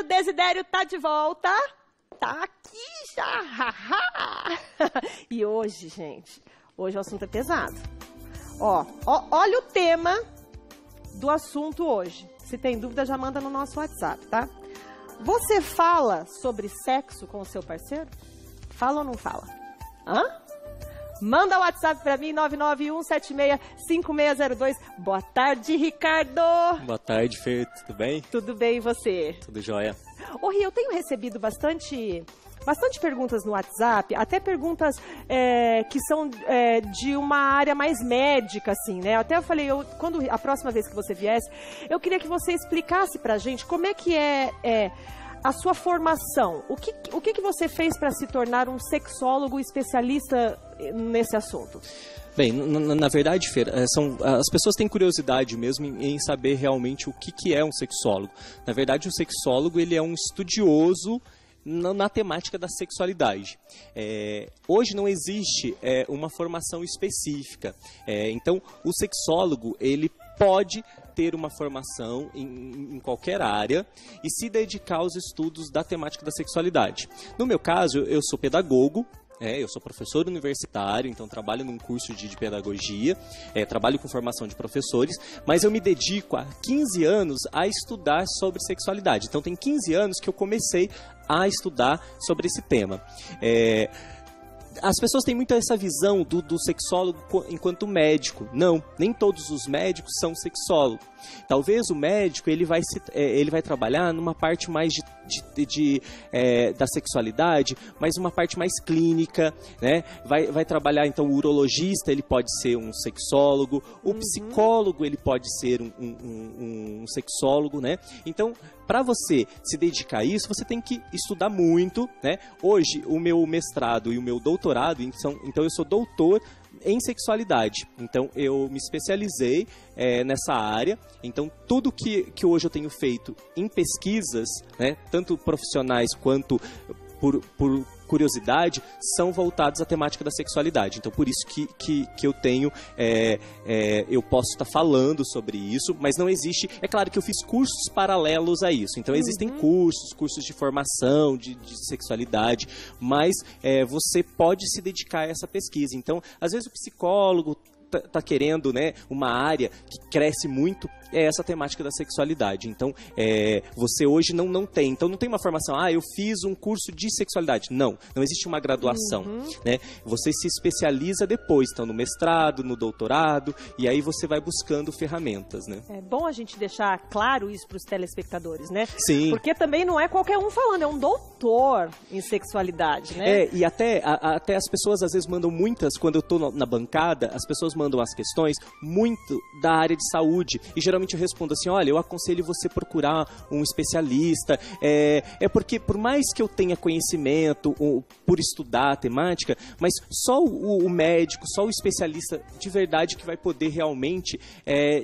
Desidério tá de volta. Tá aqui já. E hoje, gente, hoje o assunto é pesado. Olha o tema do assunto hoje. Se tem dúvida, já manda no nosso WhatsApp, tá? Você fala sobre sexo com o seu parceiro? Fala ou não fala? Hã? Manda o WhatsApp pra mim, 991765602. Boa tarde, Ricardo. Boa tarde, Fer. Tudo bem? Tudo bem, e você? Tudo jóia. Ô, Ri, eu tenho recebido bastante perguntas no WhatsApp, até perguntas que são de uma área mais médica, assim, né? Até eu falei, quando a próxima vez que você viesse, eu queria que você explicasse pra gente como é que é a sua formação. O que você fez para se tornar um sexólogo especialista nesse assunto? Bem, na verdade, Fer, as pessoas têm curiosidade mesmo em saber realmente o que é um sexólogo. Na verdade, o sexólogo ele é um estudioso na temática da sexualidade. Hoje não existe uma formação específica. Então, o sexólogo ele pode ter uma formação em qualquer área e se dedicar aos estudos da temática da sexualidade. No meu caso, eu sou pedagogo. Eu sou professor universitário, então trabalho num curso de pedagogia, trabalho com formação de professores, mas eu me dedico há 15 anos a estudar sobre sexualidade. Então tem 15 anos que eu comecei a estudar sobre esse tema. As pessoas têm muito essa visão do sexólogo enquanto médico. Não, nem todos os médicos são sexólogos. Talvez o médico ele vai trabalhar numa parte mais da sexualidade, mas uma parte mais clínica, né? Vai trabalhar, então, o urologista ele pode ser um sexólogo, o psicólogo ele pode ser um sexólogo, né? Então, para você se dedicar a isso, você tem que estudar muito, né? Hoje, o meu mestrado e o meu doutorado, então eu sou doutor em sexualidade. Então, eu me especializei nessa área. Então, tudo que hoje eu tenho feito em pesquisas, né, tanto profissionais quanto por curiosidade, são voltados à temática da sexualidade. Então, por isso que eu tenho, eu posso estar falando sobre isso, mas não existe... É claro que eu fiz cursos paralelos a isso. Então, existem cursos de formação, de sexualidade, mas você pode se dedicar a essa pesquisa. Então, às vezes o psicólogo tá querendo, né, uma área que cresce muito, essa temática da sexualidade. Então, você hoje não tem. Então, não tem uma formação, eu fiz um curso de sexualidade. Não existe uma graduação, né? Você se especializa depois, então, no mestrado, no doutorado, e aí você vai buscando ferramentas, né? É bom a gente deixar claro isso para os telespectadores, né? Sim. Porque também não é qualquer um falando, é um doutor em sexualidade, né? E até as pessoas às vezes mandam muitas, quando eu tô na bancada, as pessoas mandam as questões muito da área de saúde, e geralmente eu respondo assim, olha, eu aconselho você procurar um especialista, porque por mais que eu tenha conhecimento por estudar a temática, mas só o médico, só o especialista de verdade que vai poder realmente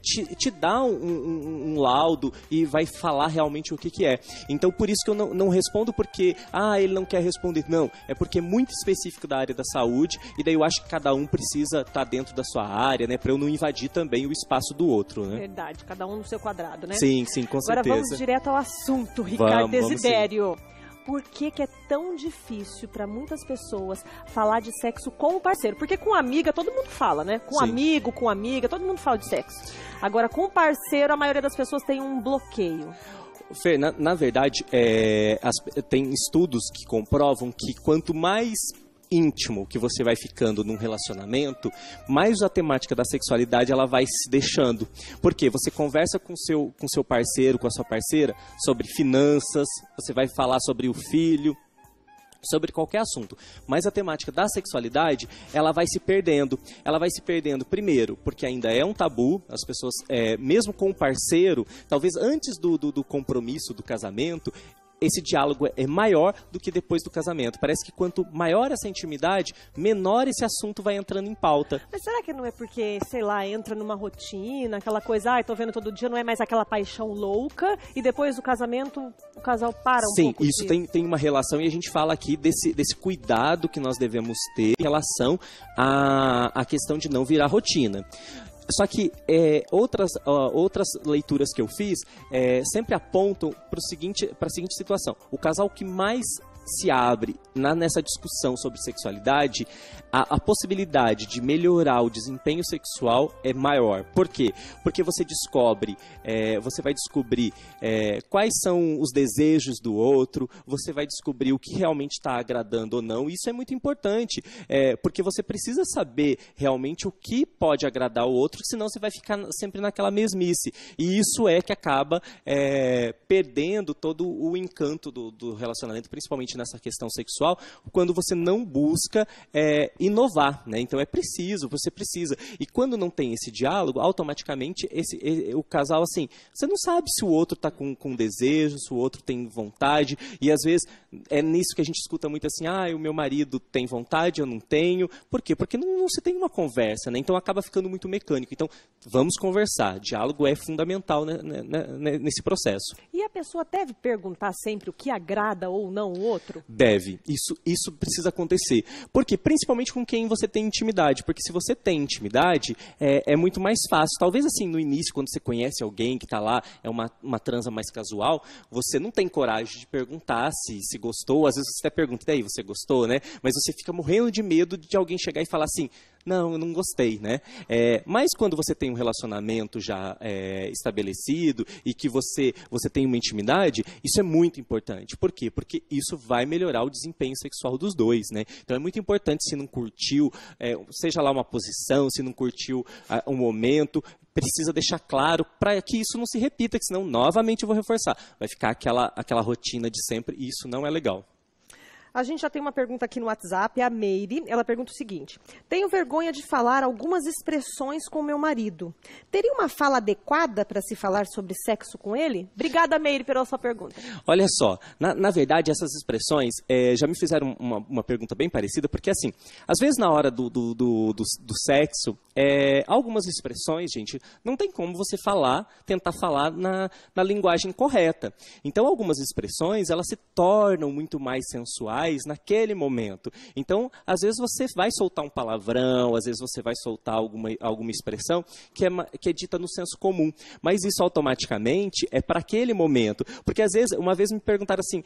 te dar um laudo e vai falar realmente o que é. Então, por isso que eu não respondo porque, ele não quer responder. Não, é porque é muito específico da área da saúde, e daí eu acho que cada um precisa estar dentro da sua área, né, para eu não invadir também o espaço do outro, né? Verdade, cada um no seu quadrado, né? Sim, com certeza. Agora vamos direto ao assunto, Ricardo Desidério. Por que é tão difícil para muitas pessoas falar de sexo com o parceiro? Porque com amiga todo mundo fala, né? Com amigo, com amiga, todo mundo fala de sexo. Agora, com o parceiro, a maioria das pessoas tem um bloqueio. Fer, na verdade, tem estudos que comprovam que quanto mais íntimo que você vai ficando num relacionamento, mais a temática da sexualidade ela vai se deixando. Porque você conversa com seu parceiro, com a sua parceira, sobre finanças, você vai falar sobre o filho, sobre qualquer assunto, mas a temática da sexualidade, ela vai se perdendo. Ela vai se perdendo, primeiro, porque ainda é um tabu, as pessoas, mesmo com o parceiro, talvez antes do compromisso, do casamento, esse diálogo é maior do que depois do casamento. Parece que quanto maior essa intimidade, menor esse assunto vai entrando em pauta. Mas será que não é porque, sei lá, entra numa rotina, aquela coisa, tô vendo todo dia, não é mais aquela paixão louca, e depois do casamento o casal para um pouco? Sim, isso tem uma relação, e a gente fala aqui desse cuidado que nós devemos ter em relação à questão de não virar rotina. Só que outras leituras que eu fiz sempre apontam para a seguinte situação. O casal que mais se abre nessa discussão sobre sexualidade, a possibilidade de melhorar o desempenho sexual é maior. Por quê? Porque você vai descobrir quais são os desejos do outro, você vai descobrir o que realmente está agradando ou não. Isso é muito importante, porque você precisa saber realmente o que pode agradar o outro, senão você vai ficar sempre naquela mesmice. E isso que acaba perdendo todo o encanto do relacionamento, principalmente nessa questão sexual, quando você não busca inovar, né? Então você precisa. E quando não tem esse diálogo, automaticamente o casal, assim, você não sabe se o outro está com desejo, se o outro tem vontade, e às vezes é nisso que a gente escuta muito assim, o meu marido tem vontade, eu não tenho. Por quê? Porque não se tem uma conversa, né? Então acaba ficando muito mecânico. Então, vamos conversar. Diálogo é fundamental, né, nesse processo. E a pessoa deve perguntar sempre o que agrada ou não o outro? Deve. Isso precisa acontecer. Por quê? Principalmente com quem você tem intimidade. Porque se você tem intimidade, é muito mais fácil. Talvez assim, no início, quando você conhece alguém que está lá, é uma transa mais casual, você não tem coragem de perguntar se gostou. Às vezes você até pergunta, e daí, você gostou, né? Mas você fica morrendo de medo de alguém chegar e falar assim, não, eu não gostei, né? Mas quando você tem um relacionamento já estabelecido e que você tem uma intimidade, isso é muito importante. Por quê? Porque isso vai melhorar o desempenho sexual dos dois, né? Então é muito importante, se não curtiu, seja lá uma posição, se não curtiu um momento, precisa deixar claro para que isso não se repita, que senão novamente eu vou reforçar. Vai ficar aquela rotina de sempre e isso não é legal. A gente já tem uma pergunta aqui no WhatsApp, a Meire, ela pergunta o seguinte: tenho vergonha de falar algumas expressões com meu marido. Teria uma fala adequada para se falar sobre sexo com ele? Obrigada, Meire, pela sua pergunta. Olha só, na verdade, essas expressões já me fizeram uma pergunta bem parecida, porque assim, às vezes na hora do sexo, algumas expressões, gente, não tem como você tentar falar na linguagem correta. Então, algumas expressões, elas se tornam muito mais sensuais naquele momento. Então, às vezes você vai soltar um palavrão, às vezes você vai soltar alguma expressão que é dita no senso comum, mas isso automaticamente é para aquele momento. Porque às vezes, uma vez me perguntaram assim,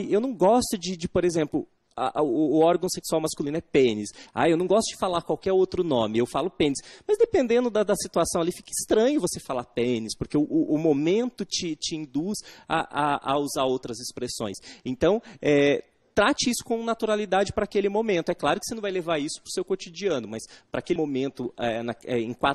eu não gosto de por exemplo, o órgão sexual masculino é pênis. Eu não gosto de falar qualquer outro nome, eu falo pênis. Mas dependendo da situação ali, fica estranho você falar pênis, porque o momento te induz a usar outras expressões. Então, trate isso com naturalidade para aquele momento. É claro que você não vai levar isso para o seu cotidiano, mas para aquele momento,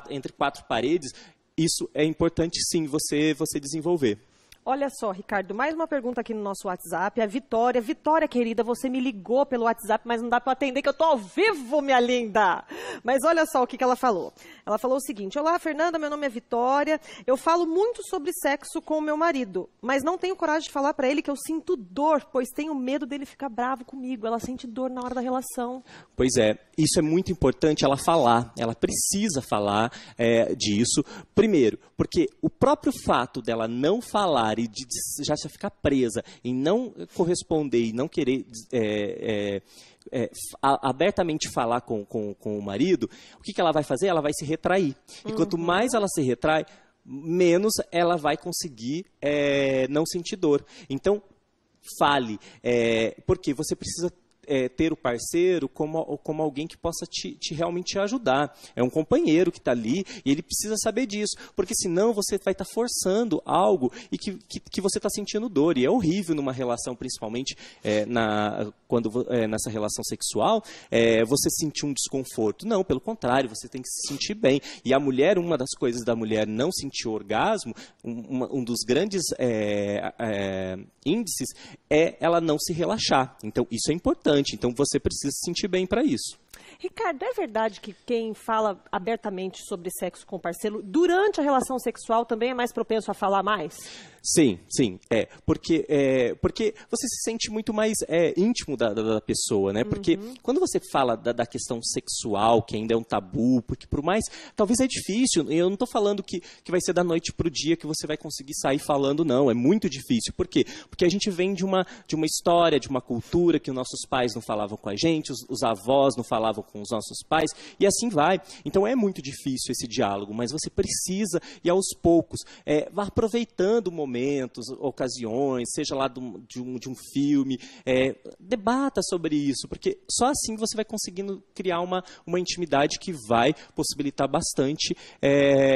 entre quatro paredes, isso é importante sim você desenvolver. Olha só, Ricardo, mais uma pergunta aqui no nosso WhatsApp. A Vitória. Vitória, querida, você me ligou pelo WhatsApp, mas não dá para atender, que eu tô ao vivo, minha linda. Mas olha só o que ela falou. Ela falou o seguinte: olá, Fernanda, meu nome é Vitória. Eu falo muito sobre sexo com o meu marido, mas não tenho coragem de falar para ele que eu sinto dor, pois tenho medo dele ficar bravo comigo. Ela sente dor na hora da relação. Pois é, isso é muito importante ela falar. Ela precisa falar disso. Primeiro, porque o próprio fato dela não falar e de já ficar presa em não corresponder e não querer abertamente falar com o marido, o que ela vai fazer? Ela vai se retrair. E quanto mais ela se retrai, menos ela vai conseguir não sentir dor. Então, fale, porque você precisa ter o parceiro como alguém que possa realmente te ajudar. É um companheiro que está ali e ele precisa saber disso, porque senão você vai estar forçando algo e que você está sentindo dor. E é horrível numa relação, principalmente nessa relação sexual, você sentir um desconforto. Não, pelo contrário, você tem que se sentir bem. E a mulher, uma das coisas da mulher não sentir orgasmo, um dos grandes índices é ela não se relaxar. Então, isso é importante. Então, você precisa se sentir bem para isso. Ricardo, é verdade que quem fala abertamente sobre sexo com o parceiro durante a relação sexual também é mais propenso a falar mais? Sim, sim, porque você se sente muito mais íntimo da pessoa, né? Porque quando você fala da questão sexual, que ainda é um tabu, porque por mais, talvez é difícil, eu não estou falando que vai ser da noite pro dia que você vai conseguir sair falando, não, é muito difícil. Por quê? Porque a gente vem de uma história, de uma cultura que os nossos pais não falavam com a gente, os avós não falavam com os nossos pais, e assim vai. Então é muito difícil esse diálogo, mas você precisa, e aos poucos, vá aproveitando momentos, ocasiões, seja lá de um filme, debata sobre isso, porque só assim você vai conseguindo criar uma intimidade que vai possibilitar bastante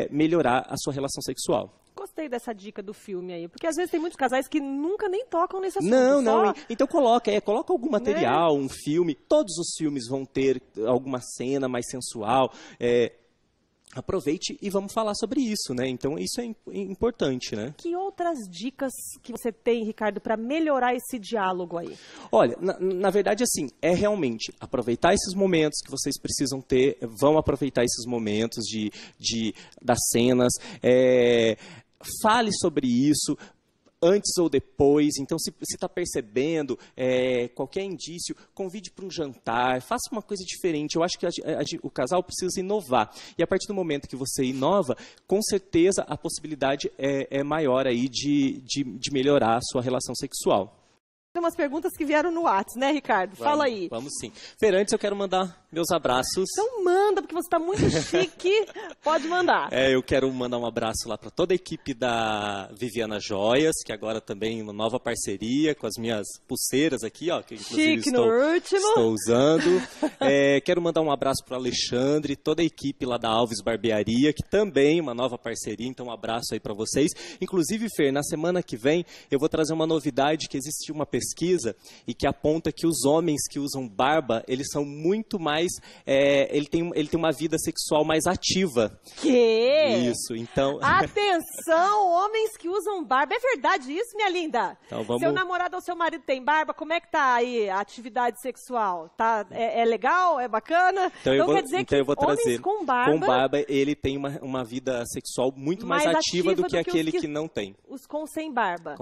melhorar a sua relação sexual. Gostei dessa dica do filme aí, porque às vezes tem muitos casais que nunca nem tocam nesse assunto. Não, então coloca algum material, um filme, todos os filmes vão ter alguma cena mais sensual, aproveite e vamos falar sobre isso, né? Então isso é importante, né? Que outras dicas que você tem, Ricardo, para melhorar esse diálogo aí? Olha, na verdade, assim, realmente aproveitar esses momentos que vocês precisam ter, vão aproveitar esses momentos das cenas, fale sobre isso, antes ou depois. Então, se está percebendo qualquer indício, convide para um jantar, faça uma coisa diferente. Eu acho que o casal precisa inovar. E a partir do momento que você inova, com certeza a possibilidade é maior aí de melhorar a sua relação sexual. Tem umas perguntas que vieram no WhatsApp, né, Ricardo? Fala aí. Vamos sim. Fer, antes eu quero mandar meus abraços. Então manda, porque você está muito chique. Pode mandar. Eu quero mandar um abraço lá para toda a equipe da Viviana Joias, que agora também uma nova parceria com as minhas pulseiras aqui, ó, que inclusive estou usando. Quero mandar um abraço para o Alexandre, toda a equipe lá da Alves Barbearia, que também uma nova parceria, então um abraço aí para vocês. Inclusive, Fer, na semana que vem eu vou trazer uma novidade, que existe uma pesquisa e que aponta que os homens que usam barba, eles são muito mais, ele tem uma vida sexual mais ativa. Que? Isso, então... Atenção, homens que usam barba. É verdade isso, minha linda? Então, vamos... Seu namorado ou seu marido tem barba, como é que tá aí a atividade sexual? Tá, é legal? É bacana? Então quer dizer que eu vou trazer, homens com barba ele tem uma vida sexual muito mais ativa do que aquele que não tem. Os com sem barba.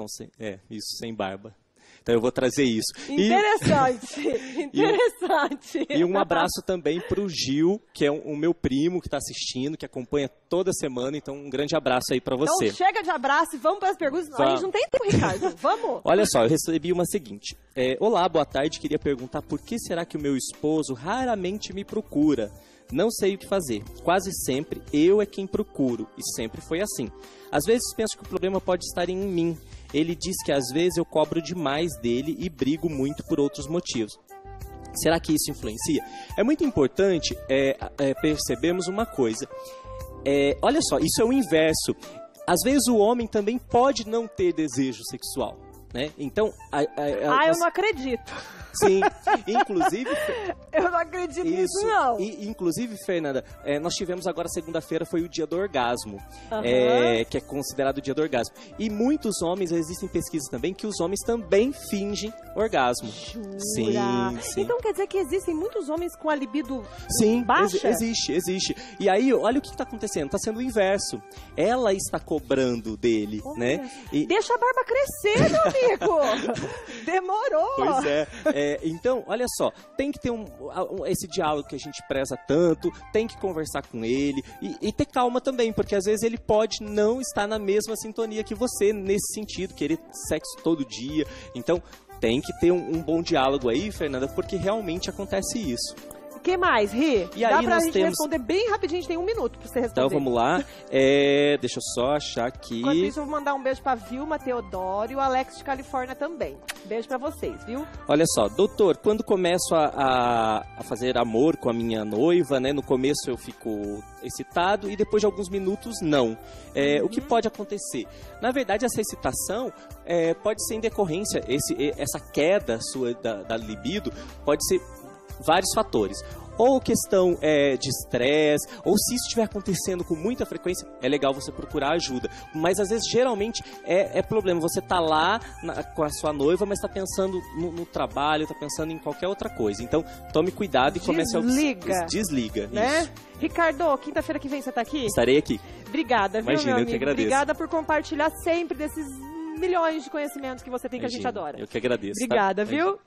Isso, sem barba. Então eu vou trazer isso. Interessante, interessante. E um abraço também para o Gil, que é o meu primo que está assistindo, que acompanha toda semana. Então um grande abraço aí para você. Então chega de abraço e vamos para as perguntas. A gente não tem tempo, Ricardo. Vamos. Olha só, eu recebi uma seguinte. Olá, boa tarde. Queria perguntar por que será que o meu esposo raramente me procura? Não sei o que fazer. Quase sempre eu é quem procuro. E sempre foi assim. Às vezes penso que o problema pode estar em mim. Ele diz que às vezes eu cobro demais dele e brigo muito por outros motivos. Será que isso influencia? É muito importante percebermos uma coisa. Olha só, isso é o inverso. Às vezes o homem também pode não ter desejo sexual, né? Então... eu não acredito. Sim, inclusive... Eu não acredito nisso, não. Inclusive, Fernanda, nós tivemos agora, segunda-feira, foi o dia do orgasmo, que é considerado o dia do orgasmo. E muitos homens, existem pesquisas também, que os homens também fingem orgasmo. Jura? Sim. Então quer dizer que existem muitos homens com a libido Sim, baixa? Existe. E aí, olha o que está acontecendo. Está sendo o inverso. Ela está cobrando dele, né? Deixa a barba crescer, meu amigo! Demorou! Pois é. Então, olha só, tem que ter esse diálogo que a gente preza tanto, tem que conversar com ele e ter calma também, porque às vezes ele pode não estar na mesma sintonia que você nesse sentido, querer sexo todo dia. Então, tem que ter um bom diálogo aí, Fernanda, porque realmente acontece isso. O que mais, Ri? E dá aí pra gente responder bem rapidinho, a gente tem 1 minuto pra você responder. Então vamos lá, deixa eu só achar aqui. Enquanto isso, eu vou mandar um beijo pra Vilma Teodoro e o Alex de Califórnia também. Beijo pra vocês, viu? Olha só, doutor, quando começo a fazer amor com a minha noiva, né, no começo eu fico excitado e depois de alguns minutos não. O que pode acontecer? Na verdade, essa excitação pode ser em decorrência, essa queda sua da libido pode ser vários fatores. Ou questão de estresse, ou se isso estiver acontecendo com muita frequência, é legal você procurar ajuda. Mas às vezes, geralmente, é problema. Você tá lá com a sua noiva, mas está pensando no trabalho, está pensando em qualquer outra coisa. Então, tome cuidado e comece a... Desliga, né? Isso. Ricardo, quinta-feira que vem você tá aqui? Estarei aqui. Obrigada, viu, Imagina, meu amigo? eu que agradeço. Obrigada por compartilhar sempre desses milhões de conhecimentos que você tem que a gente Imagina, adora. eu que agradeço. Obrigada, tá? viu?